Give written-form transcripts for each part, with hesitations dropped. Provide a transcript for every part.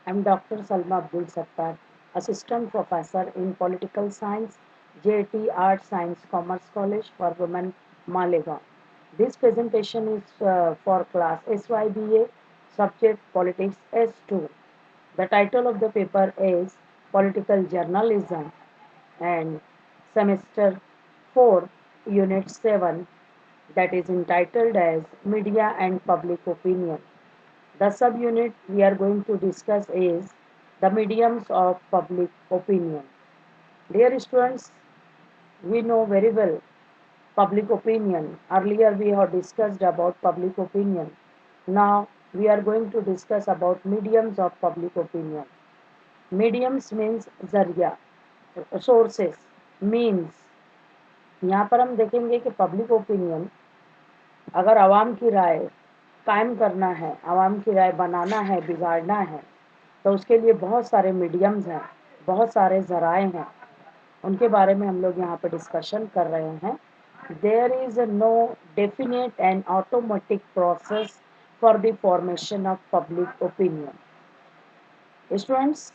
I'm Dr. Salma Abdul Sattar, Assistant Professor in Political Science, JT Art Science Commerce College for Women, Malegaon. This presentation is for class SYBA, subject Politics S2. The title of the paper is Political Journalism and semester 4, unit 7, that is entitled as Media and Public Opinion. The subunit we are going to discuss is the mediums of public opinion. Dear students, we know very well public opinion. Earlier we have discussed about public opinion. Now we are going to discuss about mediums of public opinion. Mediums means जरिया, sources, means. यहाँ पर हम देखेंगे कि public opinion अगर आवाम की राय कायम करना है, आवाम की राय बनाना है, बिगाड़ना है, तो उसके लिए बहुत सारे मीडियम्स हैं, बहुत सारे ज़राए हैं, उनके बारे में हम लोग यहाँ पर डिस्कशन कर रहे हैं. There is no definite and automatic process for the formation of public opinion. Students,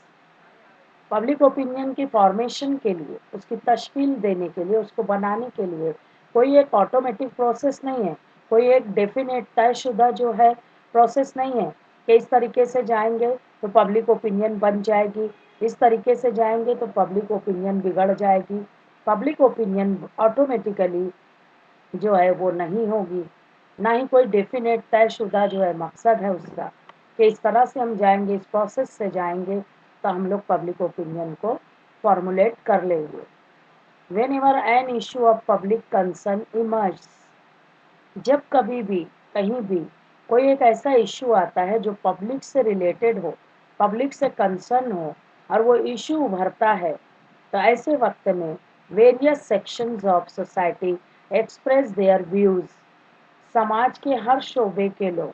public opinion की फॉर्मेशन के लिए, उसकी तश्कील देने के लिए, उसको बनाने के लिए कोई एक ऑटोमेटिक प्रोसेस नहीं है, कोई एक डेफिनेट तयशुदा जो है प्रोसेस नहीं है कि इस तरीके से जाएंगे तो पब्लिक ओपिनियन बन जाएगी, इस तरीके से जाएंगे तो पब्लिक ओपिनियन बिगड़ जाएगी. पब्लिक ओपिनियन ऑटोमेटिकली जो है वो नहीं होगी, ना ही कोई डेफिनेट तयशुदा जो है मकसद है उसका कि इस तरह से हम जाएंगे, इस प्रोसेस से जाएंगे तो हम लोग पब्लिक ओपिनियन को फॉर्मुलेट कर लेंगे. When ever an issue of public concern emerge, जब कभी भी कहीं भी कोई एक ऐसा इशू आता है जो पब्लिक से रिलेटेड हो, पब्लिक से कंसर्न हो और वो इशू उभरता है, तो ऐसे वक्त में various sections of society express their views. समाज के हर शोबे के लोग,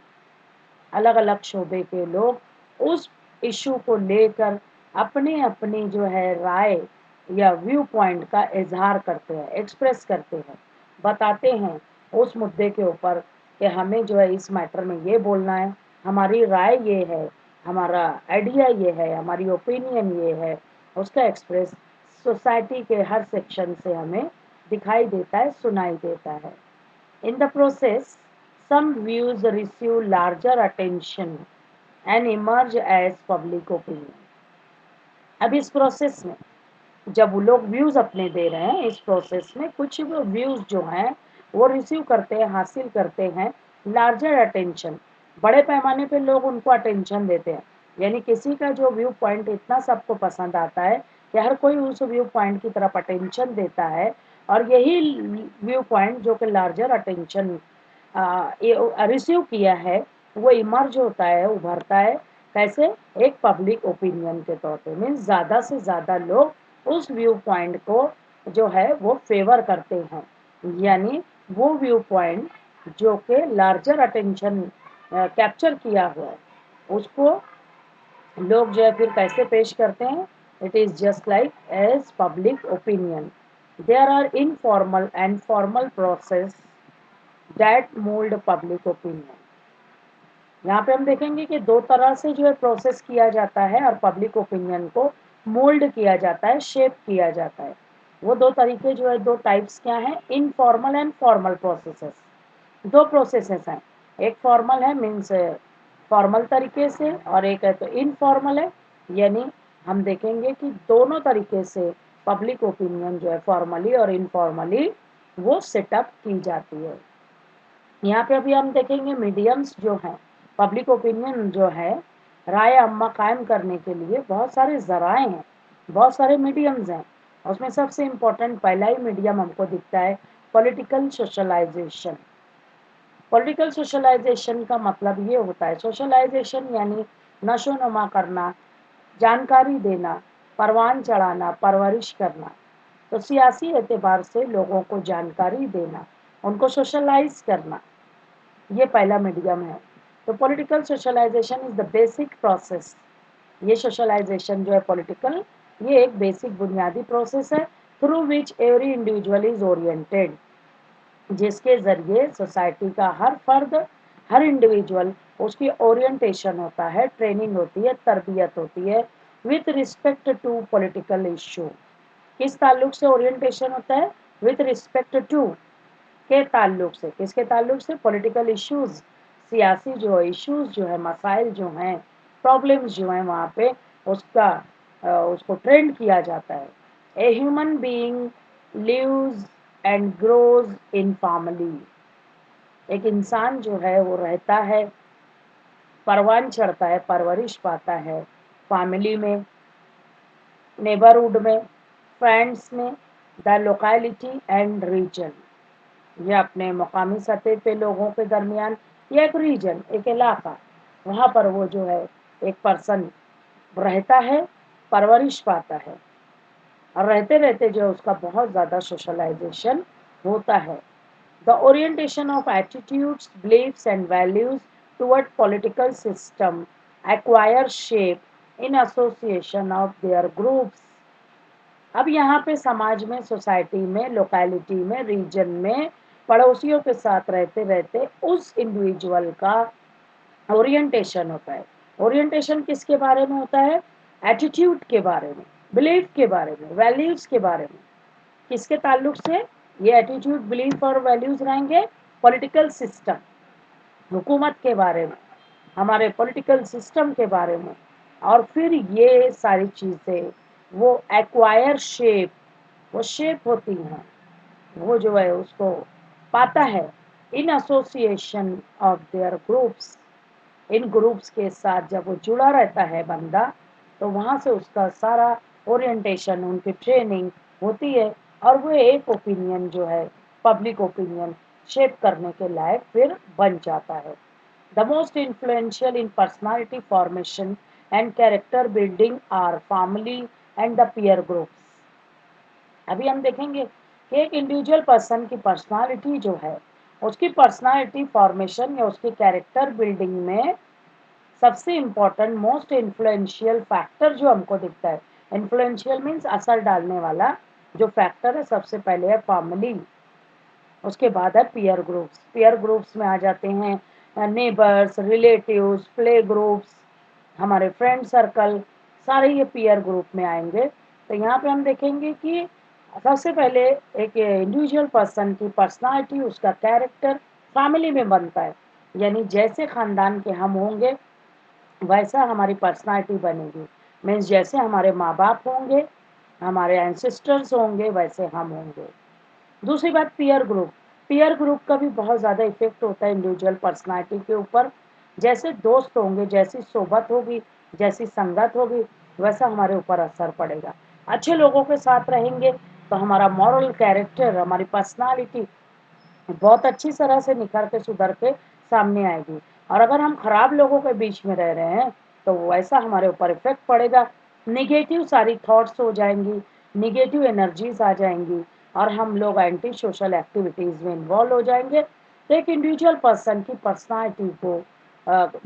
अलग अलग शोबे के लोग उस इशू को लेकर अपने अपनी जो है राय या व्यू पॉइंट का इजहार करते हैं, एक्सप्रेस करते हैं, बताते हैं उस मुद्दे के ऊपर कि हमें जो है इस मैटर में ये बोलना है, हमारी राय ये है, हमारा आइडिया ये है, हमारी ओपिनियन ये है. उसका एक्सप्रेस सोसाइटी के हर सेक्शन से हमें दिखाई देता है, सुनाई देता है. In the process, some views receive larger attention and emerge as public opinion. अब इस प्रोसेस में जब वो लोग व्यूज अपने दे रहे हैं, इस प्रोसेस में कुछ व्यूज जो हैं वो रिसीव करते हैं, हासिल करते हैं लार्जर अटेंशन. बड़े पैमाने पे लोग उनको अटेंशन देते हैं, यानी किसी का जो व्यू पॉइंट इतना सबको पसंद आता है कि हर कोई उस व्यू पॉइंट की तरफ अटेंशन देता है, और यही व्यू पॉइंट जो कि लार्जर अटेंशन रिसीव किया है वो इमर्ज होता है, उभरता है. कैसे? एक पब्लिक ओपिनियन के तौर पे. मीन्स ज़्यादा से ज़्यादा लोग उस व्यू पॉइंट को जो है वो फेवर करते हैं, यानी वो व्यू पॉइंट जो कि लार्जर अटेंशन कैप्चर किया हुआ है उसको लोग जो है फिर कैसे पेश करते हैं. It is just like as public opinion. There are informal and formal process that mould public opinion. यहाँ पे हम देखेंगे कि दो तरह से जो है प्रोसेस किया जाता है और पब्लिक ओपिनियन को मोल्ड किया जाता है, शेप किया जाता है. वो दो तरीके जो है, दो टाइप्स क्या हैं? Informal and formal processes. दो प्रोसेसेस हैं, एक फॉर्मल है मीन्स फॉर्मल तरीके से, और एक है तो इनफॉर्मल है. यानी हम देखेंगे कि दोनों तरीके से पब्लिक ओपिनियन जो है फॉर्मली और इनफॉर्मली वो सेटअप की जाती है. यहाँ पे अभी हम देखेंगे मीडियम्स जो हैं, पब्लिक ओपिनियन जो है राय अम्मा कायम करने के लिए बहुत सारे ज़राए हैं, बहुत सारे मीडियम्स हैं. उसमें सबसे इम्पोर्टेंट पहला ही मीडियम हमको दिखता है पॉलिटिकल सोशलाइजेशन. पॉलिटिकल सोशलाइजेशन का मतलब ये होता है, सोशलाइजेशन यानी नशो नुमा करना, जानकारी देना, परवान चढ़ाना, परवरिश करना. तो सियासी एतबार से लोगों को जानकारी देना, उनको सोशलाइज करना, ये पहला मीडियम है. तो political socialisation is the basic process. ये सोशलाइजेशन जो है पॉलिटिकल, ये एक बेसिक बुनियादी प्रोसेस है through which every individual is oriented, जिसके ज़रिए सोसाइटी का हर फर्द, हर इंडिविजुअल उसकी ओरिएंटेशन होता है, ट्रेनिंग होती है, तरबियत होती है with respect to political issue. किस ताल्लुक से ओरिएंटेशन होता है? विथ रिस्पेक्ट टू, के ताल्लुक से, किसके ताल्लुक से? पॉलिटिकल इश्यूज, सियासी जो इश्यूज जो है, मसाइल जो हैं, प्रॉब्लम्स जो हैं वहाँ पे उसका उसको ट्रेंड किया जाता है। A human being lives and grows in family. एक इंसान जो है वो रहता है, परवान चढ़ता है, परवरिश पाता है फैमिली में, नेबरहुड में, फ्रेंड्स में, द लोकेलिटी एंड रीजन। ये अपने मकामी सतह पे लोगों के दरमियान, या एक रीजन, एक इलाका, वहाँ पर वो जो है एक पर्सन रहता है, परवरिश पाता है, और रहते रहते जो है उसका बहुत ज़्यादा सोशलाइजेशन होता है। The orientation of attitudes, beliefs and values toward political system acquire shape in association of their groups. अब यहाँ पे समाज में, सोसाइटी में, लोकेलिटी में, रीजन में, पड़ोसियों के साथ रहते रहते उस इंडिविजुअल का ओरिएंटेशन होता है। ओरिएंटेशन किसके बारे में होता है? एटीट्यूड के बारे में, बिलीफ के बारे में, वैल्यूज के बारे में। किसके ताल्लुक से ये एटीट्यूड, बिलीफ और वैल्यूज रहेंगे? पॉलिटिकल सिस्टम, हुकूमत के बारे में, हमारे पॉलिटिकल सिस्टम के बारे में। और फिर ये सारी चीज़ें वो एक्वायर शेप, वो शेप होती हैं, वो जो है उसको पाता है in association of their groups. In groups के साथ जब वो जुड़ा रहता है बंदा, तो वहाँ से उसका सारा ओरिएंटेशन, उनकी ट्रेनिंग होती है, और वो एक ओपिनियन जो है, पब्लिक ओपिनियन शेप करने के लायक फिर बन जाता है। The most influential in personality formation and character building are family and the peer groups. अभी हम देखेंगे कि एक इंडिविजुअल पर्सन की पर्सनालिटी जो है, उसकी पर्सनालिटी फॉर्मेशन या उसकी कैरेक्टर बिल्डिंग में सबसे इम्पोर्टेंट, मोस्ट इन्फ्लुएंशियल फैक्टर जो हमको दिखता है, इन्फ्लुएंशियल मीन्स असर डालने वाला जो फैक्टर है, सबसे पहले है फैमिली, उसके बाद है पीयर ग्रुप्स। पीयर ग्रुप्स में आ जाते हैं नेबर्स, रिलेटिव्स, प्ले ग्रुप्स, हमारे फ्रेंड सर्कल, सारे ये पीयर ग्रुप में आएंगे। तो यहाँ पे हम देखेंगे कि सबसे पहले एक इंडिविजुअल पर्सन की पर्सनालिटी, उसका कैरेक्टर फैमिली में बनता है। यानी जैसे ख़ानदान के हम होंगे वैसा हमारी पर्सनालिटी बनेगी। मीन्स जैसे हमारे माँ बाप होंगे, हमारे एंसेस्टर्स होंगे, वैसे हम होंगे। दूसरी बात, पीयर ग्रुप। पीयर ग्रुप का भी बहुत ज़्यादा इफेक्ट होता है इंडिविजुअल पर्सनालिटी के ऊपर। जैसे दोस्त होंगे, जैसी सोबत होगी, जैसी संगत होगी, वैसा हमारे ऊपर असर पड़ेगा। अच्छे लोगों के साथ रहेंगे तो हमारा मॉरल कैरेक्टर, हमारी पर्सनालिटी बहुत अच्छी तरह से निखर के, सुधर के सामने आएगी। और अगर हम खराब लोगों के बीच में रह रहे हैं तो वैसा हमारे ऊपर इफेक्ट पड़ेगा। निगेटिव सारी थॉट्स हो जाएंगी, निगेटिव एनर्जीज आ जाएंगी, और हम लोग एंटी सोशल एक्टिविटीज में इन्वॉल्व हो जाएंगे। तो एक इंडिविजुअल पर्सन की पर्सनालिटी को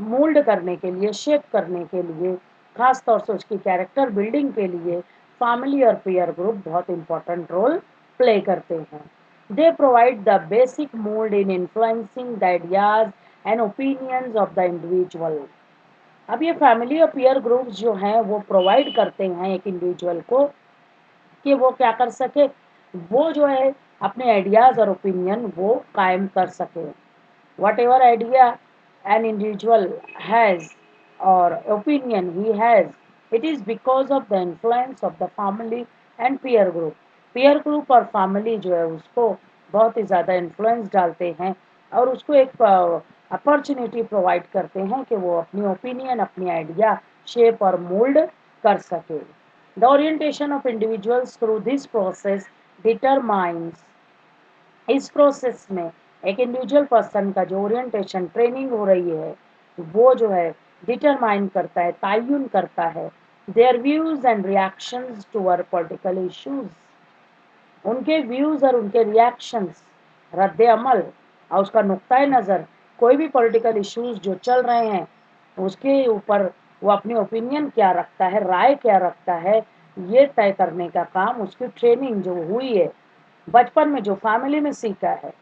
मोल्ड करने के लिए, शेप करने के लिए, खास तौर से उसकी कैरेक्टर बिल्डिंग के लिए फैमिली और पीयर ग्रुप बहुत इंपॉर्टेंट रोल प्ले करते हैं। They provide the basic mold in influencing the ideas and opinions of the individual. अब ये फैमिली और पीयर ग्रुप्स जो हैं वो प्रोवाइड करते हैं एक इंडिविजुअल को कि वो क्या कर सके, वो जो है अपने आइडियाज़ और ओपिनियन वो कायम कर सके। Whatever idea an individual has or opinion he has, it is because of the influence of the family and peer group. Peer group और family जो है उसको बहुत ही ज़्यादा इन्फ्लुएंस डालते हैं, और उसको एक अपॉर्चुनिटी प्रोवाइड करते हैं कि वो अपनी ओपिनियन, अपनी आइडिया शेप और मोल्ड कर सके। The orientation of individuals through this process determines. इस प्रोसेस में एक इंडिविजुअल पर्सन का जो ओरिएंटेशन, ट्रेनिंग हो रही है, वो जो है डिटरमाइन करता है, तयन करता है their views and reactions toward political issues. उनके व्यूज और उनके रिएक्शंस, रद्द अमल और उसका नुक्ता नज़र, कोई भी पॉलिटिकल इश्यूज जो चल रहे हैं उसके ऊपर वो अपनी ओपिनियन क्या रखता है, राय क्या रखता है, ये तय करने का काम, उसकी ट्रेनिंग जो हुई है बचपन में, जो फैमिली में सीखा है,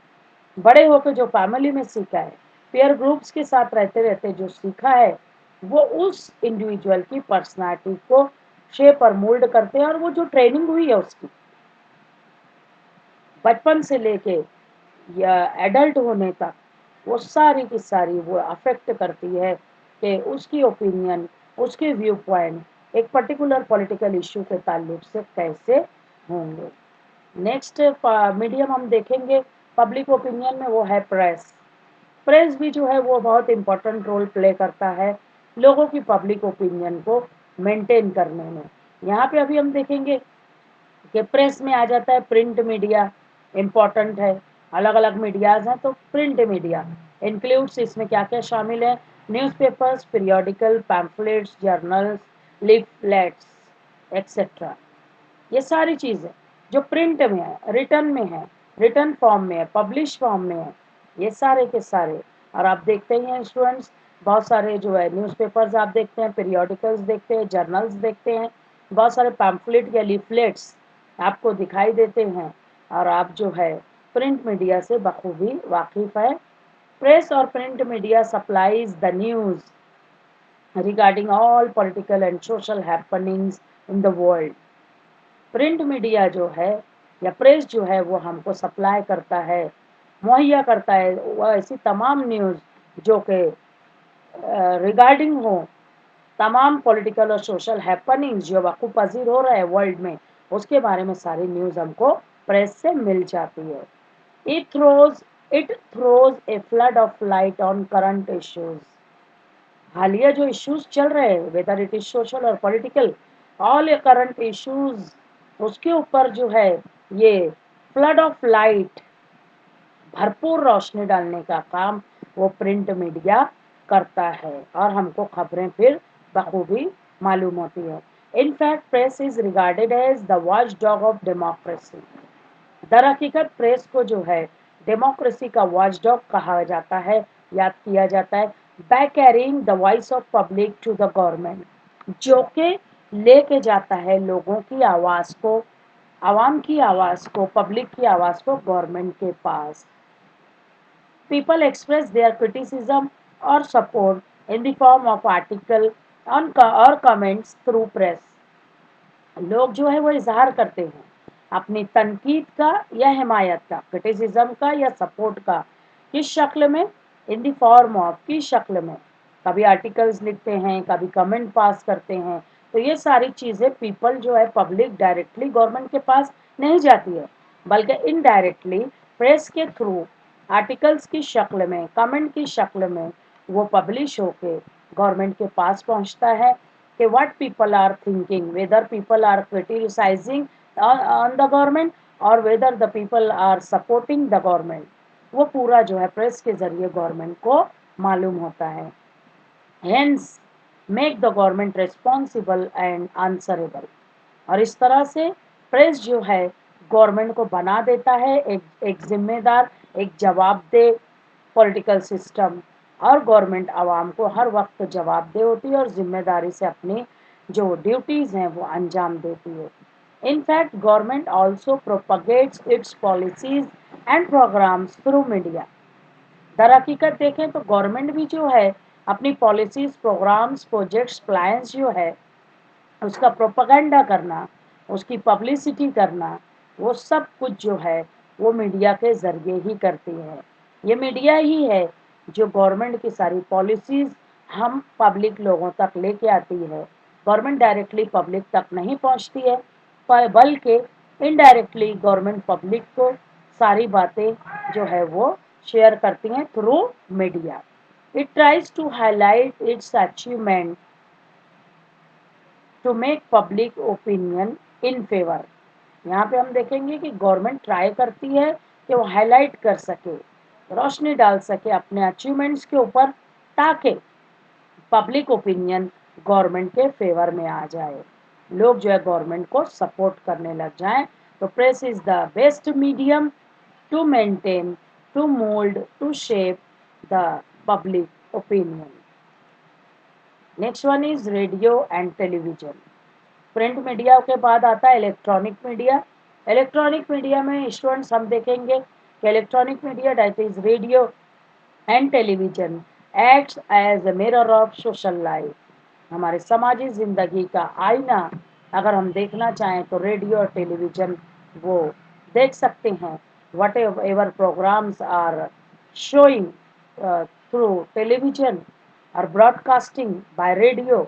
बड़े होकर जो फैमिली में सीखा है, पीयर ग्रुप्स के साथ रहते रहते जो सीखा है वो उस इंडिविजुअल की पर्सनालिटी को शेप और मोल्ड करते हैं, और वो जो ट्रेनिंग हुई है उसकी बचपन से लेके या एडल्ट होने तक, वो सारी की सारी वो अफेक्ट करती है कि उसकी ओपिनियन, उसके व्यू पॉइंट एक पर्टिकुलर पॉलिटिकल इश्यू के ताल्लुक से कैसे होंगे। नेक्स्ट मीडियम हम देखेंगे पब्लिक ओपिनियन में, वो है प्रेस। प्रेस भी जो है वो बहुत इम्पोर्टेंट रोल प्ले करता है लोगों की पब्लिक ओपिनियन को मेंटेन करने में। यहाँ पे अभी हम देखेंगे कि प्रेस में आ जाता है प्रिंट मीडिया, इम्पोर्टेंट है। अलग अलग मीडियाज हैं, तो प्रिंट मीडिया इंक्लूड्स, इसमें क्या क्या शामिल है, newspapers, periodical, pamphlets, journals, leaflets etcetera. ये सारी चीज़ें जो प्रिंट में है, रिटर्न फॉर्म में है, पब्लिश फॉर्म में है, ये सारे के सारे। और आप देखते ही हैं स्टूडेंट्स, बहुत सारे जो है न्यूज़पेपर्स आप देखते हैं, पीरियोडिकल्स देखते हैं, जर्नल्स देखते हैं, बहुत सारे पैम्फलेट या लीफलेट्स आपको दिखाई देते हैं, और आप जो है प्रिंट मीडिया से बखूबी वाकिफ है। प्रेस और print media supplies the news regarding all political and social happenings in the world। Print media जो है या प्रेस जो है वो हमको सप्लाई करता है, मुहैया करता है वो ऐसी तमाम न्यूज़ जो कि रिगार्डिंग हो तमाम पॉलिटिकल और सोशल हैपनिंग्स जो वक़्त पज़ीर हो रहा है वर्ल्ड में, उसके बारे में सारी न्यूज़ हमको प्रेस से मिल जाती है। It throws it throws a flood of light on current issues. हालिया जो इश्यूज चल रहे हैं, वेदर इट इज सोशल और पॉलिटिकल, ऑल ए करंट इश्यूज, उसके ऊपर जो है ये फ्लड ऑफ लाइट, भरपूर रोशनी डालने का काम वो प्रिंट मीडिया करता है, और हमको खबरें फिर बखूबी मालूम होती है। In fact press is regarded as the watch dog of democracy. दर हकीकत प्रेस को जो है डेमोक्रेसी का वॉचडॉग कहा जाता है, याद किया जाता है, by carrying the voice of public to the government, जो कि लेके जाता है लोगों की आवाज़ को, आवाम की आवाज़ को, पब्लिक की आवाज़ को गवर्नमेंट के पास। People express their criticism or support in the form of article or comments through press। लोग जो है वो इजहार करते हैं अपनी तनकीद का या हिमायत का, क्रिटिसिज्म का या सपोर्ट का, किस शक्ल में, इन द फॉर्म ऑफ, किस शक्ल में, कभी आर्टिकल्स लिखते हैं, कभी कमेंट पास करते हैं। तो ये सारी चीज़ें पीपल जो है पब्लिक डायरेक्टली गवर्नमेंट के पास नहीं जाती है, बल्कि इनडायरेक्टली प्रेस के थ्रू आर्टिकल्स की शक्ल में, कमेंट की शक्ल में वो पब्लिश होके गवर्नमेंट के पास पहुंचता है कि what people are thinking, whether people are criticizing on the government और whether the people are supporting the government, वो पूरा जो है प्रेस के जरिए गवर्नमेंट को मालूम होता है। Hence make the government responsible and answerable। और इस तरह से प्रेस जो है गवर्नमेंट को बना देता है एक जिम्मेदार, एक जवाबदेह पॉलिटिकल सिस्टम, और गवर्नमेंट आवाम को हर वक्त जवाबदेह होती है और जिम्मेदारी से अपनी जो ड्यूटीज़ हैं वो अंजाम देती है। In fact government also propagates its policies and programmes through media. दर हकीकत देखें तो गवर्नमेंट भी जो है अपनी पॉलिसीज, प्रोग्राम्स, प्रोजेक्ट्स, प्लान्स जो है उसका प्रोपेगेंडा करना, उसकी पब्लिसिटी करना, वो सब कुछ जो है वो मीडिया के ज़रिए ही करती है। ये मीडिया ही है जो गवर्नमेंट की सारी पॉलिसीज़ हम पब्लिक लोगों तक लेके आती है। गवर्नमेंट डायरेक्टली पब्लिक तक नहीं पहुंचती है, बल्कि इनडायरेक्टली गवर्नमेंट पब्लिक को सारी बातें जो है वो शेयर करती हैं through media. It tries to highlight its achievement to make public opinion in favour. यहाँ पे हम देखेंगे कि गवर्नमेंट ट्राई करती है कि वो हाईलाइट कर सके, रोशनी डाल सके अपने अचीवमेंट्स के ऊपर, ताकि पब्लिक ओपिनियन गवर्नमेंट के फेवर में आ जाए, लोग जो है गवर्नमेंट को सपोर्ट करने लग जाएं। तो press is the best medium to maintain, to mould, to shape the public opinion. Next one is radio and television. Print media के बाद आता है इलेक्ट्रॉनिक मीडिया। इलेक्ट्रॉनिक मीडिया में स्टूडेंट्स हम देखेंगे कि electronic media that is radio and television acts as a mirror of social life. हमारे समाजी जिंदगी का आईना अगर हम देखना चाहें तो रेडियो और टेलीविजन वो देख सकते हैं। Whatever programmes are showing through television or broadcasting by radio,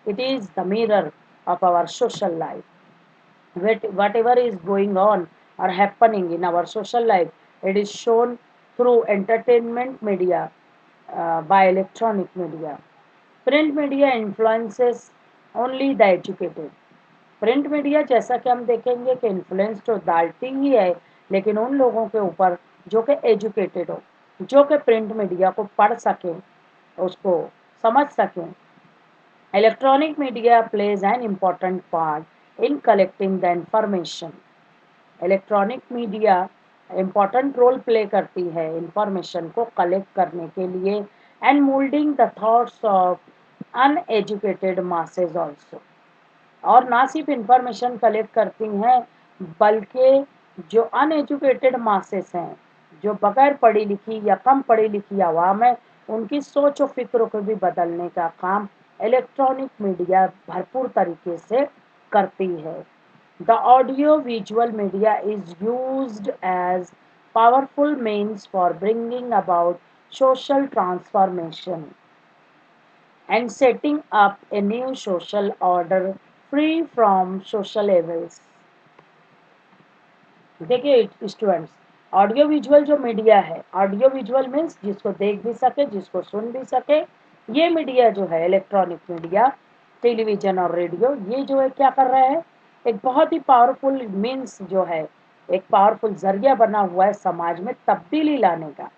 it is the mirror of our social life. Whatever is going on or happening in our social life, it is shown through entertainment media, by electronic media. Print media influences only the educated. Print media जैसा कि हम देखेंगे कि influence तो डालती ही है, लेकिन उन लोगों के ऊपर जो कि एजुकेटेड हो, जो कि प्रिंट मीडिया को पढ़ सकें, उसको समझ सकें। Electronic media plays an important part in collecting the information. Electronic media important role play करती है इंफॉर्मेशन को कलेक्ट करने के लिए and moulding the thoughts of uneducated masses also. और ना सिर्फ इंफॉर्मेशन कलेक्ट करती हैं, बल्कि जो अनएजुकेटेड मासेस हैं, जो बगैर पढ़ी लिखी या कम पढ़ी लिखी आवाम है, उनकी सोच और फिक्र को भी बदलने का काम इलेक्ट्रॉनिक मीडिया भरपूर तरीके से करती है। The audio visual media is used as powerful means for bringing about social transformation and setting up a new social order free from social evils। देखिए स्टूडेंट्स, ऑडियो विजुअल जो मीडिया है, audio visual means जिसको देख भी सके, जिसको सुन भी सके, ये मीडिया जो है इलेक्ट्रॉनिक मीडिया, टेलीविजन और रेडियो, ये जो है क्या कर रहा है, एक बहुत ही पावरफुल मीन्स जो है, एक पावरफुल जरिया बना हुआ है समाज में तब्दीली लाने का।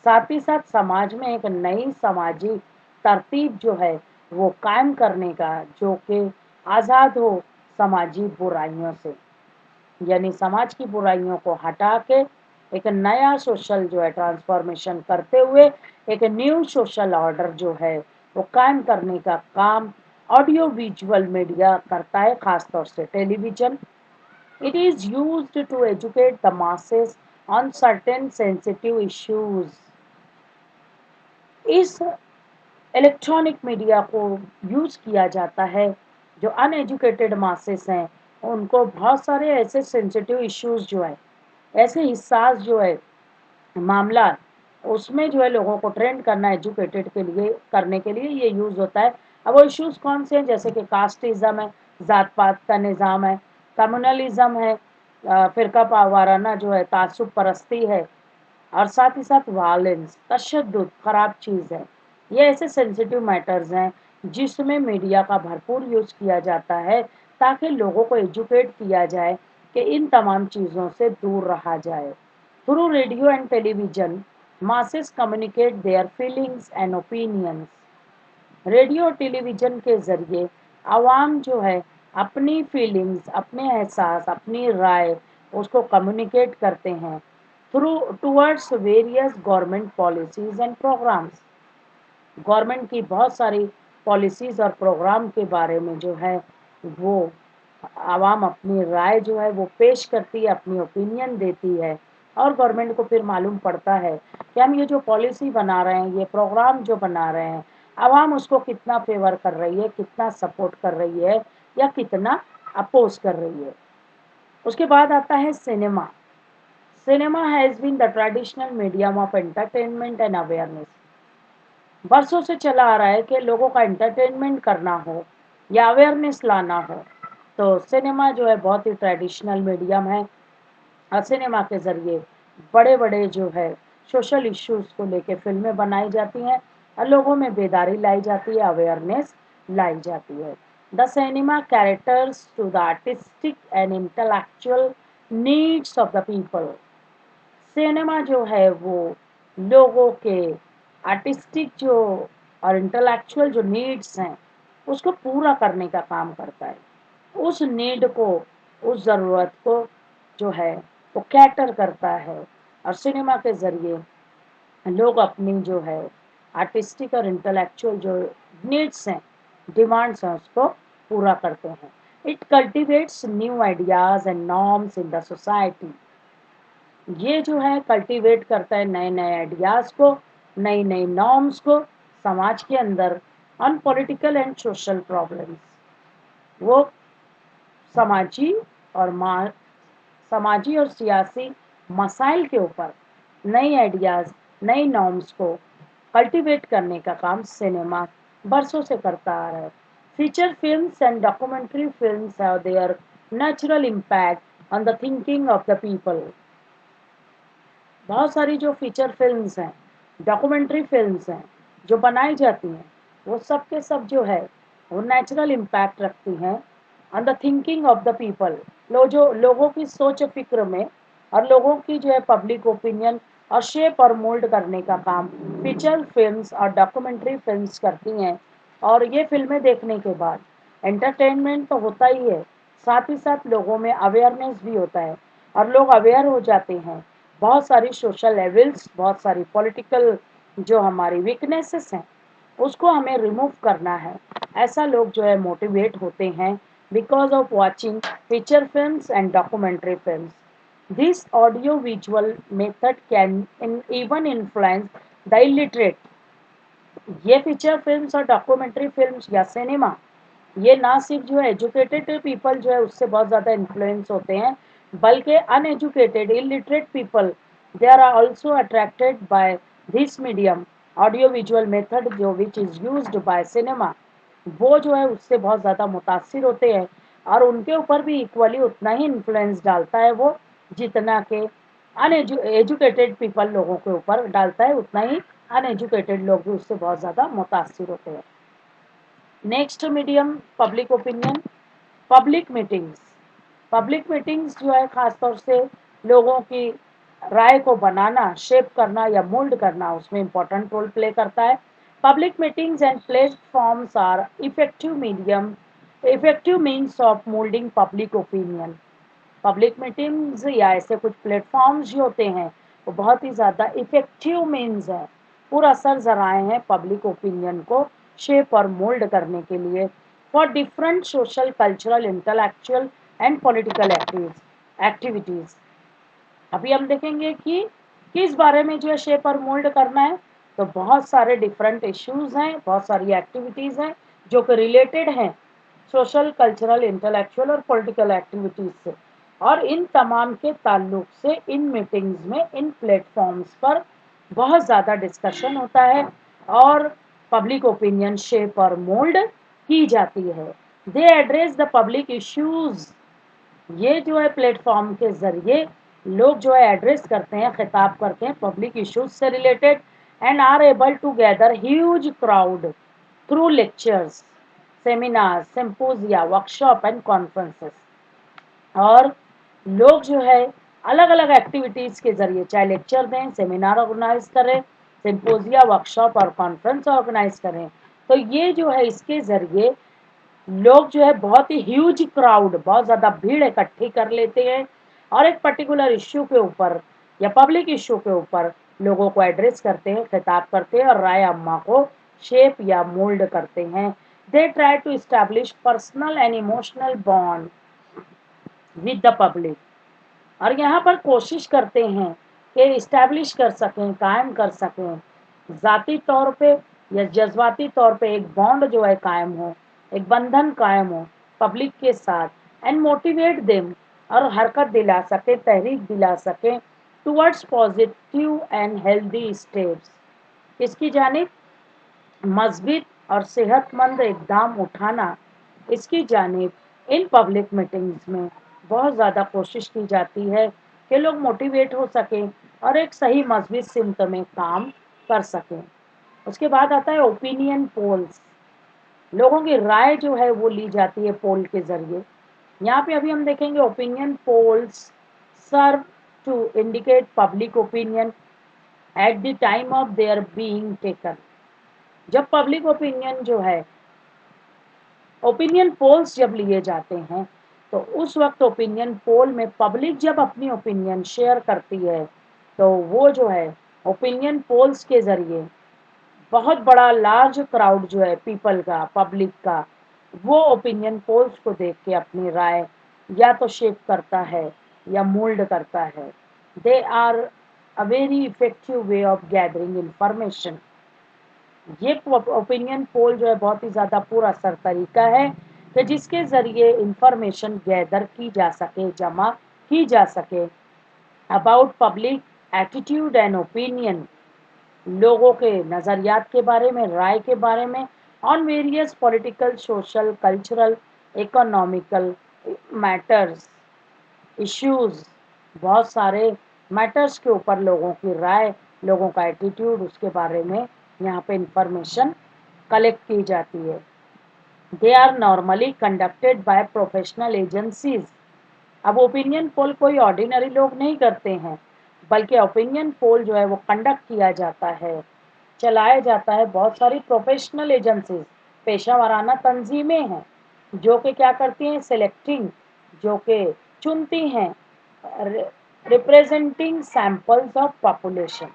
साथ ही साथ समाज में एक नई सामाजिक तरतीब जो है वो कायम करने का, जो कि आज़ाद हो समाजी बुराइयों से, यानी समाज की बुराइयों को हटा के एक नया सोशल जो है ट्रांसफॉर्मेशन करते हुए एक न्यू सोशल ऑर्डर जो है वो कायम करने का काम ऑडियो विजुअल मीडिया करता है, खासतौर से television. It is used to educate the masses on certain sensitive issues. इस इलेक्ट्रॉनिक मीडिया को यूज़ किया जाता है, जो अनएजुकेटेड मासेस हैं उनको बहुत सारे ऐसे सेंसिटिव इश्यूज जो है, ऐसे हिस्सास जो है, मामला, उसमें जो है लोगों को ट्रेंड करना एजुकेटेड के लिए करने के लिए ये यूज़ होता है। अब वो इश्यूज कौन से हैं, जैसे कि कास्टिज़्म है, जात पात का निज़ाम है, कम्युनलिज्म है, फ़िरका वाराना जो है तासुब परस्ती है, और साथ ही साथ वायलेंस, तशद्दुद खराब चीज़ है। ये ऐसे सेंसिटिव मैटर्स हैं जिसमें मीडिया का भरपूर यूज़ किया जाता है, ताकि लोगों को एजुकेट किया जाए कि इन तमाम चीज़ों से दूर रहा जाए। Through radio and television masses communicate their feelings and opinions। Radio और टेलीविजन के ज़रिए आवाम जो है अपनी फीलिंग्स, अपने एहसास, अपनी राय उसको कम्युनिकेट करते हैं through towards various government policies and programmes. Government की बहुत सारी पॉलिसीज़ और प्रोग्राम के बारे में जो है वो आवाम अपनी राय जो है वो पेश करती है, अपनी ओपिनियन देती है, और गवर्नमेंट को फिर मालूम पड़ता है कि हम ये जो पॉलिसी बना रहे हैं, ये प्रोग्राम जो बना रहे हैं, आवाम उसको कितना फेवर कर रही है, कितना सपोर्ट कर रही है या कितना अपोज कर रही है। उसके बाद आता है cinema. Cinema has been the traditional medium of entertainment and awareness. बरसों से चला आ रहा है कि लोगों का एंटरटेनमेंट करना हो या अवेयरनेस लाना हो, तो सिनेमा जो है बहुत ही ट्रेडिशनल मीडियम है, और सिनेमा के ज़रिए बड़े-बड़े जो है सोशल इश्यूज़ को लेके फ़िल्में बनाई जाती हैं और लोगों में बेदारी लाई जाती है, अवेयरनेस लाई जाती है। The cinema characters to the artistic and intellectual needs of the people. Cinema जो है वो लोगों के आर्टिस्टिक जो और इंटेलेक्चुअल जो नीड्स हैं उसको पूरा करने का काम करता है। उस नीड को, उस ज़रूरत को जो है वो कैटर करता है, और सिनेमा के ज़रिए लोग अपनी जो है आर्टिस्टिक और इंटेलेक्चुअल जो नीड्स हैं, डिमांड्स हैं, उसको पूरा करते हैं। It cultivates new ideas and norms in the society. ये जो है कल्टीवेट करता है नए नए आइडियाज़ को नई नई नॉर्म्स को समाज के अंदर on political and social problems, वो समाजी और समाजी और सियासी मसाइल के ऊपर नई आइडियाज़, नई नॉर्म्स को कल्टीवेट करने का काम सिनेमा बरसों से करता आ रहा है। Feature films and documentary films have their natural impact on the thinking of the people. बहुत सारी जो फीचर फिल्म्स हैं, डॉक्यूमेंट्री फिल्म्स हैं, जो बनाई जाती हैं, वो सब के सब जो है वो नेचुरल इम्पैक्ट रखती हैं on the thinking of the people. जो लोगों की सोच फिक्र में और लोगों की जो है पब्लिक ओपिनियन और शेप और मोल्ड करने का काम फीचर फिल्म्स और डॉक्यूमेंट्री फिल्म्स करती हैं। और ये फिल्में देखने के बाद एंटरटेनमेंट तो होता ही है, साथ ही साथ लोगों में अवेयरनेस भी होता है और लोग अवेयर हो जाते हैं। बहुत सारी सोशल लेवल्स, बहुत सारी पॉलिटिकल जो हमारी वीकनेसेस हैं, उसको हमें रिमूव करना है। ऐसा लोग जो है मोटिवेट होते हैं because of watching feature films and documentary films. This audio visual method can even influence the illiterate. ये फीचर फिल्म्स और डॉक्यूमेंट्री फिल्म्स या सिनेमा, ये ना सिर्फ जो है एजुकेटेड पीपल जो है उससे बहुत ज़्यादा इन्फ्लुएंस होते हैं, बल्कि uneducated illiterate people they are also attracted by this medium audio visual method जो which is used by cinema. वो जो है उससे बहुत ज़्यादा मुतासिर होते हैं और उनके ऊपर भी इक्वली उतना ही इन्फ्लुएंस डालता है वो, जितना कि एजुकेटेड पीपल लोगों के ऊपर डालता है, उतना ही अनएजुकेटेड लोग भी उससे बहुत ज़्यादा मुतासिर होते हैं। Next medium public opinion, public meetings. Public meetings जो है ख़ासतौर से लोगों की राय को बनाना, शेप करना या मोल्ड करना, उसमें इम्पोर्टेंट रोल प्ले करता है। Public meetings and platforms are effective means of moulding public opinion. Public meetings या ऐसे कुछ प्लेटफॉर्म्स जो होते हैं वो बहुत ही ज़्यादा इफ़ेक्टिव मीन्स है, पुरअसर ज़राए हैं पब्लिक ओपिनियन को शेप और मोल्ड करने के लिए for different social, cultural, intellectual and political activities. अभी हम देखेंगे कि किस बारे में जो है शेप और मोल्ड करना है। तो बहुत सारे डिफरेंट इश्यूज़ हैं, बहुत सारी एक्टिविटीज़ हैं जो कि रिलेटेड हैं सोशल, कल्चरल, इंटेलेक्चुअल और पॉलिटिकल एक्टिविटीज़ से। और इन तमाम के ताल्लुक से इन मीटिंग्स में, इन प्लेटफॉर्म्स पर बहुत ज़्यादा डिस्कशन होता है और पब्लिक ओपिनियन शेप और मोल्ड की जाती है। दे एड्रेस द पब्लिक इश्यूज़। ये जो है प्लेटफॉर्म के ज़रिए लोग जो है एड्रेस करते हैं, खिताब करते हैं पब्लिक इश्यूज से related and are able to gather huge crowd through lectures, seminar, symposia, workshop and conferences. और लोग जो है अलग अलग एक्टिविटीज़ के ज़रिए, चाहे लेक्चर दें, सेमिनार ऑर्गेनाइज करें, सिम्पोजिया, वर्कशॉप और कॉन्फ्रेंस ऑर्गेनाइज करें, तो ये जो है इसके ज़रिए लोग जो है बहुत ही ह्यूज क्राउड, बहुत ज़्यादा भीड़ इकट्ठी कर लेते हैं और एक पर्टिकुलर इश्यू के ऊपर या पब्लिक इश्यू के ऊपर लोगों को एड्रेस करते हैं, खिताब करते हैं और राय अम्मा को शेप या मोल्ड करते हैं। They try to establish personal and emotional bond with the public. और यहाँ पर कोशिश करते हैं कि इस्टेब्लिश कर सकें, कायम कर सकें, ज़ाती तौर पे या जज्बाती तौर पे एक बॉन्ड जो है कायम हो, एक बंधन कायम हो पब्लिक के साथ एंड मोटिवेट देम, और हरकत दिला सके, तहरीक दिला सकें towards positive and healthy steps, इसकी जानिब मस्जिद और सेहतमंद इक़दाम उठाना, इसकी जानिब इन पब्लिक मीटिंग्स में बहुत ज़्यादा कोशिश की जाती है कि लोग मोटिवेट हो सकें और एक सही मस्जिद सिमत में काम कर सकें। उसके बाद आता है ओपिनियन पोल्स। लोगों की राय जो है वो ली जाती है पोल के ज़रिए। यहाँ पे अभी हम देखेंगे opinion polls serve to indicate public opinion at the time of their being taken. जब पब्लिक ओपिनियन जो है, ओपिनियन पोल्स जब लिए जाते हैं, तो उस वक्त ओपिनियन पोल में पब्लिक जब अपनी ओपिनियन शेयर करती है, तो वो जो है ओपिनियन पोल्स के ज़रिए बहुत बड़ा लार्ज क्राउड जो है पीपल का, पब्लिक का, वो ओपिनियन पोल्स को देख के अपनी राय या तो शेप करता है या मोल्ड करता है। They are a very effective way of gathering information. ये ओपिनियन पोल जो है बहुत ही ज़्यादा पुरअसर तरीका है कि जिसके ज़रिए इंफॉर्मेशन गैदर की जा सके, जमा की जा सके about public attitude and opinion, लोगों के नज़रियात के बारे में, राय के बारे में, on various political, social, cultural, economical matters, issues, बहुत सारे मैटर्स के ऊपर लोगों की राय, लोगों का एटीट्यूड, उसके बारे में यहाँ पे इंफॉर्मेशन कलेक्ट की जाती है. They are normally conducted by professional agencies. अब ओपिनियन पोल कोई ऑर्डिनरी लोग नहीं करते हैं, बल्कि ओपिनियन पोल जो है वो कंडक्ट किया जाता है, चलाया जाता है बहुत सारी प्रोफेशनल एजेंसीज, पेशा वाराना तंजीमें हैं जो कि क्या करती हैं, सिलेक्टिंग, जो कि चुनती हैं, रिप्रेजेंटिंग सैंपल्स ऑफ पॉपुलेशन,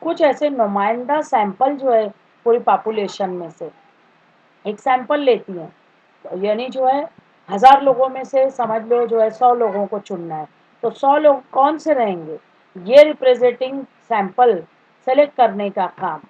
कुछ ऐसे नुमाइंदा सैंपल जो है पूरी पॉपुलेशन में से एक सैंपल लेती हैं. तो यानी जो है 1000 लोगों में से समझ लो जो है 100 लोगों को चुनना है, तो 100 लोग कौन से रहेंगे, ये रिप्रेजेंटिंग सैंपल सेलेक्ट करने का काम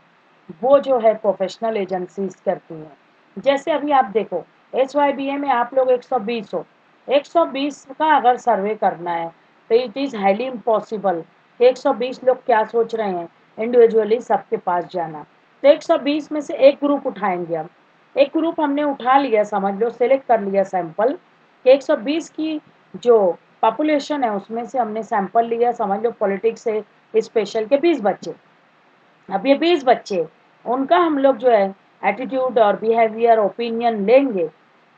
वो जो है प्रोफेशनल एजेंसीज करती हैं. जैसे अभी आप देखो SYBA में आप लोग 120 हो, 120 का अगर सर्वे करना है तो इट इज़ हाईली इम्पॉसिबल कि 120 लोग क्या सोच रहे हैं इंडिविजुअली सबके पास जाना. तो 120 में से एक ग्रुप उठाएंगे हम, एक ग्रुप हमने उठा लिया, समझ लो सेलेक्ट कर लिया सैंपल कि 120 की जो पॉपुलेशन है उसमें से हमने सैंपल लिया, समझ लो पॉलिटिक्स से स्पेशल के 20 बच्चे. अब ये 20 बच्चे, उनका हम लोग जो है एटीट्यूड और बिहेवियर ओपिनियन लेंगे,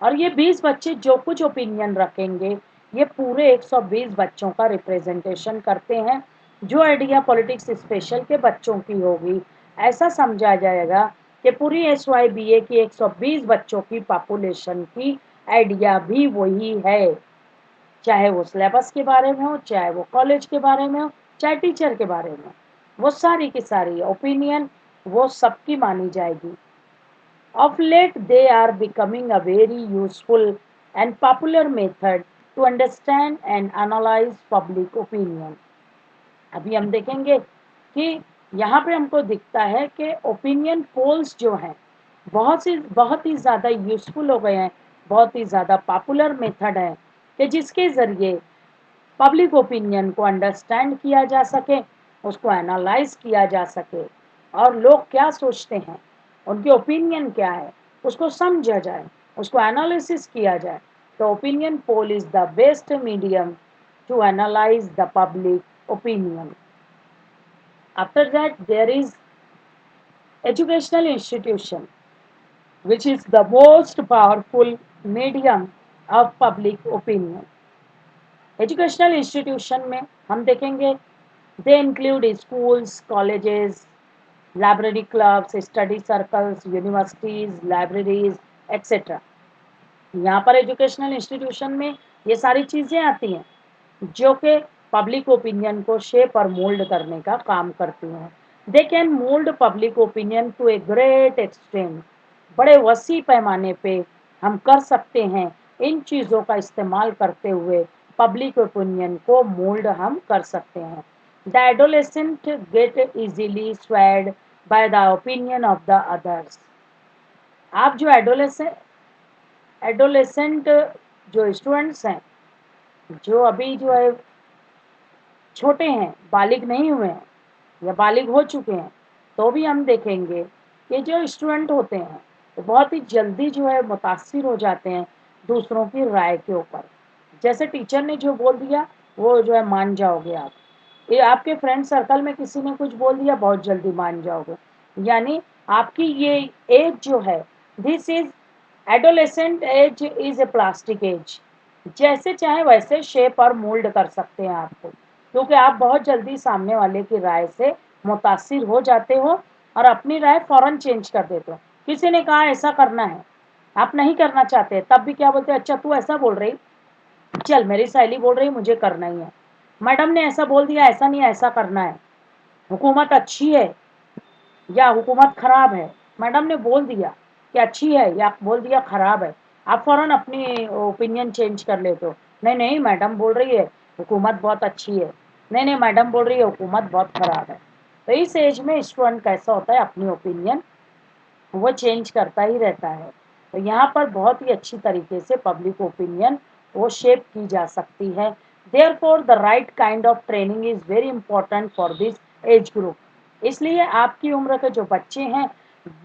और ये 20 बच्चे जो कुछ ओपिनियन रखेंगे ये पूरे 120 बच्चों का रिप्रेजेंटेशन करते हैं. जो आइडिया पॉलिटिक्स स्पेशल के बच्चों की होगी, ऐसा समझा जाएगा कि पूरी SYBA की 120 बच्चों की पॉपुलेशन की आइडिया भी वही है, चाहे वो सिलेबस के बारे में हो, चाहे वो कॉलेज के बारे में हो, चाहे टीचर के बारे में, वो सारी की सारी ओपिनियन वो सबकी मानी जाएगी. Of late, they are becoming a very useful and popular method to understand and analyze public opinion. अभी हम देखेंगे कि यहाँ पे हमको दिखता है कि ओपिनियन पोल्स जो हैं बहुत ही ज़्यादा यूज़फुल हो गए हैं, बहुत ही ज़्यादा पॉपुलर मेथड है कि जिसके ज़रिए पब्लिक ओपिनियन को अंडरस्टैंड किया जा सके, उसको एनालाइज किया जा सके, और लोग क्या सोचते हैं, उनके ओपिनियन क्या है, उसको समझा जाए, उसको एनालिसिस किया जाए. तो opinion poll is the best medium to analyze the public opinion. After that, there is educational institution, which is the most powerful medium of public opinion. Educational institution में हम देखेंगे they include schools, colleges, library clubs, study circles, universities, libraries etcetera. यहाँ पर educational institution में ये सारी चीज़ें आती हैं जो कि पब्लिक ओपिनियन को शेप और मोल्ड करने का काम करती हैं. They can mould public opinion to a great extent. बड़े वसी पैमाने पे हम कर सकते हैं, इन चीज़ों का इस्तेमाल करते हुए पब्लिक ओपिनियन को मोल्ड हम कर सकते हैं. The adolescent get easily swayed by the opinion of the others. आप जो एडोलेसेंट जो स्टूडेंट्स हैं, जो अभी जो है छोटे हैं, बालिग नहीं हुए हैं या बालिग हो चुके हैं, तो भी हम देखेंगे कि जो स्टूडेंट होते हैं तो बहुत ही जल्दी जो है मुतासिर हो जाते हैं दूसरों की राय के ऊपर. जैसे टीचर ने जो बोल दिया वो जो है मान जाओगे आप, ये आपके फ्रेंड सर्कल में किसी ने कुछ बोल दिया बहुत जल्दी मान जाओगे. यानी आपकी ये एज जो है, this is adolescent age is a plastic age. जैसे चाहे वैसे शेप और मोल्ड कर सकते हैं आपको, क्योंकि आप बहुत जल्दी सामने वाले की राय से मुतासिर हो जाते हो और अपनी राय फ़ौरन चेंज कर देते हो. किसी ने कहा ऐसा करना है, आप नहीं करना चाहते, तब भी क्या बोलते हैं, अच्छा तू ऐसा बोल रही, चल मेरी सहेली बोल रही मुझे करना ही है, मैडम ने ऐसा बोल दिया, ऐसा नहीं ऐसा करना है, हुकूमत अच्छी है या हुकूमत ख़राब है, मैडम ने बोल दिया कि अच्छी है या बोल दिया ख़राब है, आप फ़ौरन अपनी ओपिनियन चेंज कर लेते हो. नहीं नहीं मैडम बोल रही है हुकूमत बहुत अच्छी है. नहीं नहीं मैडम बोल रही है हुकूमत बहुत खराब है। तो इस एज में स्टूडेंट कैसा होता है, अपनी ओपिनियन वो चेंज करता ही रहता है। तो यहाँ पर बहुत ही अच्छी तरीके से पब्लिक ओपिनियन वो शेप की जा सकती है। Therefore the right kind of training is very important for this age group. इसलिए आपकी उम्र के जो बच्चे हैं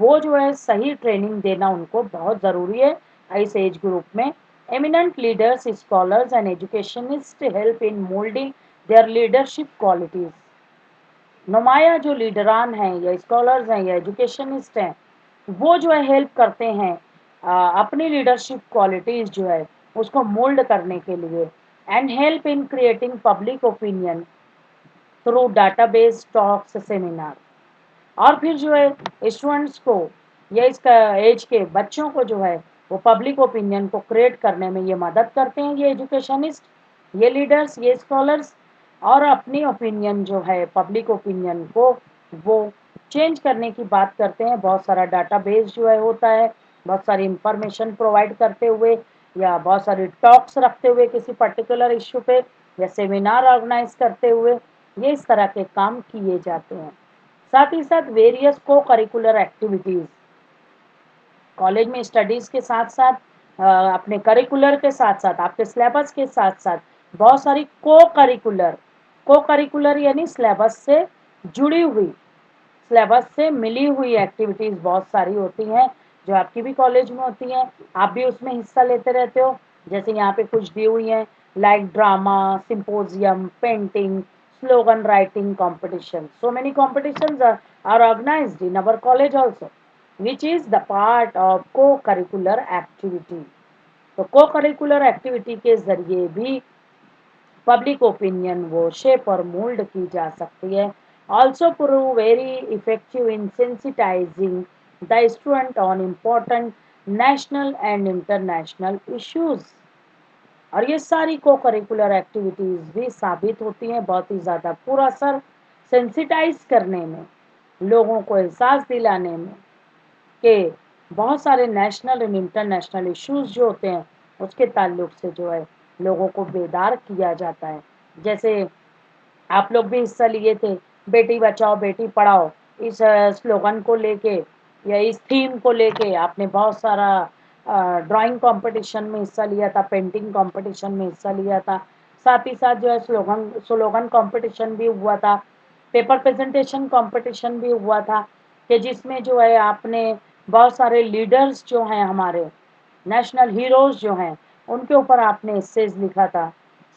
वो जो है सही ट्रेनिंग देना उनको बहुत ज़रूरी है इस एज ग्रुप में। Eminent leaders, scholars and educationist help in moulding their leadership qualities. नुमाया जो लीडरान हैं या स्कॉलर्स हैं या एजुकेशनिस्ट हैं वो जो है हेल्प करते हैं अपनी लीडरशिप क्वालिटीज़ जो है उसको मोल्ड करने के लिए। And help in creating public opinion through database talks seminar. और फिर जो है स्टूडेंट्स को या इसका एज के बच्चों को जो है वो पब्लिक ओपिनियन को क्रिएट करने में ये मदद करते हैं, ये एजुकेशनिस्ट, ये लीडर्स, ये स्कॉलर्स। और अपनी ओपिनियन जो है पब्लिक ओपिनियन को वो चेंज करने की बात करते हैं। बहुत सारा डाटाबेस जो है होता है, बहुत सारी इंफॉर्मेशन प्रोवाइड करते हुए या बहुत सारी टॉक्स रखते हुए किसी पर्टिकुलर इश्यू पे या सेमिनार ऑर्गेनाइज करते हुए ये इस तरह के काम किए जाते हैं। साथ ही साथ वेरियस को करिकुलर एक्टिविटीज़, कॉलेज में स्टडीज़ के साथ साथ अपने करिकुलर के साथ साथ आपके सिलेबस के साथ साथ बहुत सारी को करिकुलर यानी सिलेबस से जुड़ी हुई, सिलेबस से मिली हुई एक्टिविटीज़ बहुत सारी होती हैं जो आपकी भी कॉलेज में होती हैं, आप भी उसमें हिस्सा लेते रहते हो। जैसे यहाँ पे कुछ दी हुई हैं like drama, symposium, painting, slogan writing competition. So many competitions are organised in our college also which is the part of co-curricular activity। तो को-करिकुलर एक्टिविटी के जरिए भी पब्लिक ओपिनियन वो शेप और मोल्ड की जा सकती है। Also prove very effective in sensitising the student on important national and international issues. और ये सारी को करिकुलर एक्टिविटीज़ भी साबित होती हैं बहुत ही ज़्यादा पुरअसर सेंसिटाइज करने में, लोगों को एहसास दिलाने में कि बहुत सारे नेशनल एंड इंटरनेशनल इश्यूज जो होते हैं उसके ताल्लुक से जो है लोगों को बेदार किया जाता है। जैसे आप लोग भी हिस्सा लिए थे बेटी बचाओ बेटी पढ़ाओ इस स्लोगन को लेके या इस थीम को लेके आपने बहुत सारा ड्राइंग कंपटीशन में हिस्सा लिया था, पेंटिंग कंपटीशन में हिस्सा लिया था। साथ ही साथ जो है स्लोगन स्लोगन कंपटीशन भी हुआ था, पेपर प्रेजेंटेशन कंपटीशन भी हुआ था कि जिसमें जो है आपने बहुत सारे लीडर्स जो हैं हमारे नेशनल हीरोज़ जो हैं उनके ऊपर आपने एसेज लिखा था।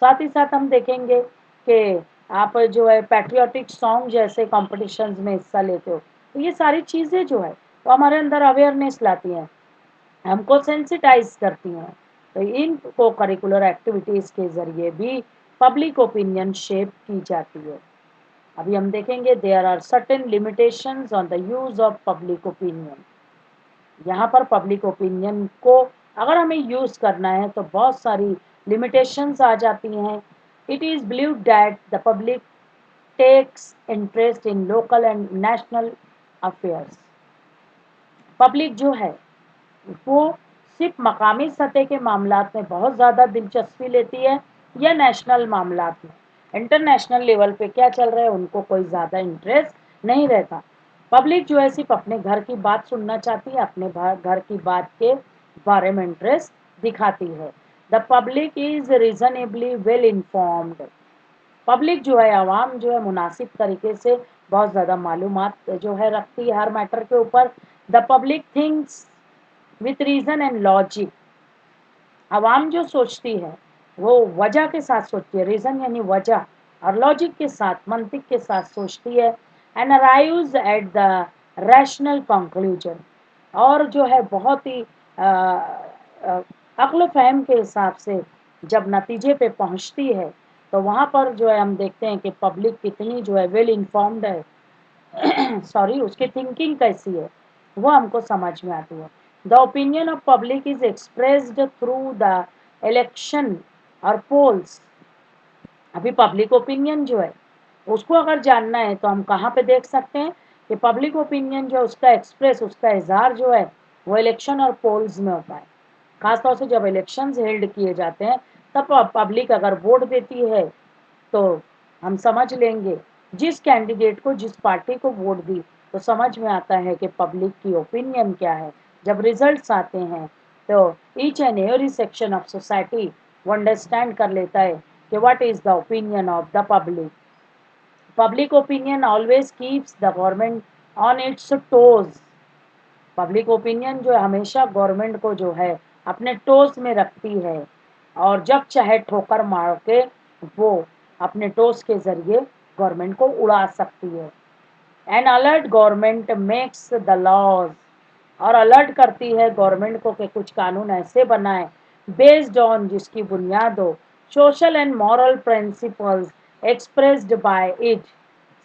साथ ही साथ हम देखेंगे कि आप जो है पैट्रियोटिक सॉन्ग जैसे कॉम्पिटिशन्स में हिस्सा लेते हो। तो ये सारी चीज़ें जो है वो हमारे अंदर अवेयरनेस लाती हैं, हमको सेंसिटाइज करती हैं। तो इन को करिकुलर एक्टिविटीज़ के ज़रिए भी पब्लिक ओपिनियन शेप की जाती है। अभी हम देखेंगे there are certain limitations on the use of public opinion. यहाँ पर पब्लिक ओपिनियन को अगर हमें यूज़ करना है तो बहुत सारी लिमिटेशंस आ जाती हैं। It is believed that the public takes interest in local and national affairs. Public जो है वो सिर्फ मकामी सतह के मामलात में बहुत ज़्यादा दिलचस्पी लेती है या नेशनल मामलात में, इंटरनेशनल लेवल पे क्या चल रहा है उनको कोई ज़्यादा इंटरेस्ट नहीं रहता। पब्लिक जो है सिर्फ अपने घर की बात सुनना चाहती है, अपने घर की बात के बारे में इंटरेस्ट दिखाती है। The public is reasonably well informed. Public जो है आवाम जो है मुनासिब तरीके से बहुत ज़्यादा मालूमात जो है रखती है हर मैटर के ऊपर। The public thinks with reason and logic. आवाम जो सोचती है वो वजह के साथ सोचती है, रीज़न यानी वजह, और लॉजिक के साथ मंतिक के साथ सोचती है। And arrives at the rational conclusion. और जो है बहुत ही अक्ल फ़हम के हिसाब से जब नतीजे पे पहुंचती है तो वहाँ पर जो है हम देखते हैं कि पब्लिक कितनी जो है वेल इन्फॉर्म्ड है सॉरी उसकी थिंकिंग कैसी है वो हमको समझ में आती है। The opinion of public is expressed through the election और पोल्स। अभी पब्लिक ओपिनियन जो है उसको अगर जानना है तो हम कहाँ पे देख सकते हैं कि पब्लिक ओपिनियन जो है उसका एक्सप्रेस उसका इजहार जो है वो इलेक्शन और पोल्स में होता है। खासतौर से जब इलेक्शंस हेल्ड किए जाते हैं तब पब्लिक अगर वोट देती है तो हम समझ लेंगे जिस कैंडिडेट को, जिस पार्टी को वोट दी, तो समझ में आता है कि पब्लिक की ओपिनियन क्या है। जब रिजल्ट्स आते हैं तो each and every section of society वो अंडरस्टैंड कर लेता है कि what is the opinion of the public. Public opinion always keeps the government on it's toes. Public opinion जो हमेशा गवर्नमेंट को जो है अपने टोस में रखती है, और जब चाहे ठोकर मार के वो अपने टोस के जरिए गवर्नमेंट को उड़ा सकती है। An alert government makes the laws, और अलर्ट करती है गवर्नमेंट को कि कुछ कानून ऐसे बनाए बेस्ड ऑन, जिसकी बुनियाद हो social and moral principles expressed by it.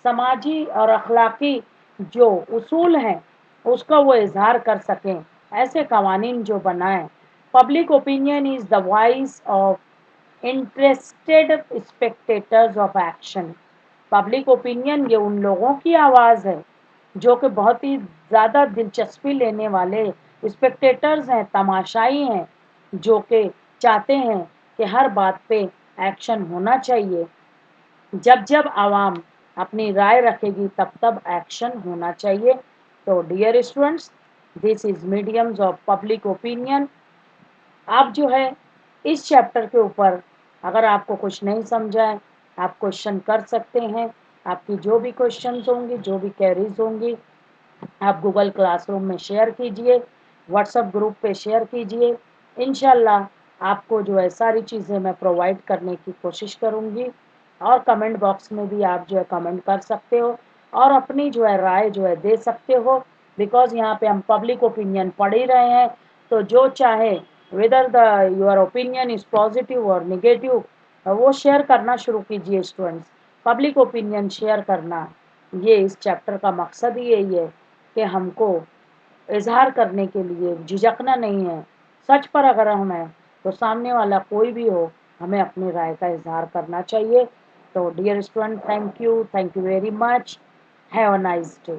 समाजी और अखलाकी जो उसूल हैं उसका वो इजहार कर सकें, ऐसे कवानीन जो बनाए। Public opinion is the voice of interested spectators of action. Public opinion ये उन लोगों की आवाज़ है जो कि बहुत ही ज़्यादा दिलचस्पी लेने वाले स्पेक्टेटर्स हैं, तमाशाई हैं, जो कि चाहते हैं कि हर बात पे एक्शन होना चाहिए। जब जब आवाम अपनी राय रखेगी तब तब एक्शन होना चाहिए। तो dear students, this is mediums of public opinion. आप जो है इस चैप्टर के ऊपर अगर आपको कुछ नहीं समझा है, आप क्वेश्चन कर सकते हैं। आपकी जो भी क्वेश्चंस होंगी, जो भी क्वेरीज होंगी, आप गूगल क्लासरूम में शेयर कीजिए, व्हाट्सएप ग्रुप पे शेयर कीजिए। इंशाल्लाह आपको जो है सारी चीज़ें मैं प्रोवाइड करने की कोशिश करूँगी, और कमेंट बॉक्स में भी आप जो है कमेंट कर सकते हो और अपनी जो है राय जो है दे सकते हो। बिकॉज़ यहाँ पे हम पब्लिक ओपिनियन पढ़ ही रहे हैं, तो जो चाहे whether the your opinion is positive और नेगेटिव, वो शेयर करना शुरू कीजिए स्टूडेंट्स। पब्लिक ओपिनियन शेयर करना, ये इस चैप्टर का मकसद ही यही है कि हमको इज़हार करने के लिए झिझकना नहीं है। सच पर अगर हम हैं तो सामने वाला कोई भी हो, हमें अपनी राय का इज़हार करना चाहिए। तो dear student, thank you very much. Have a nice day.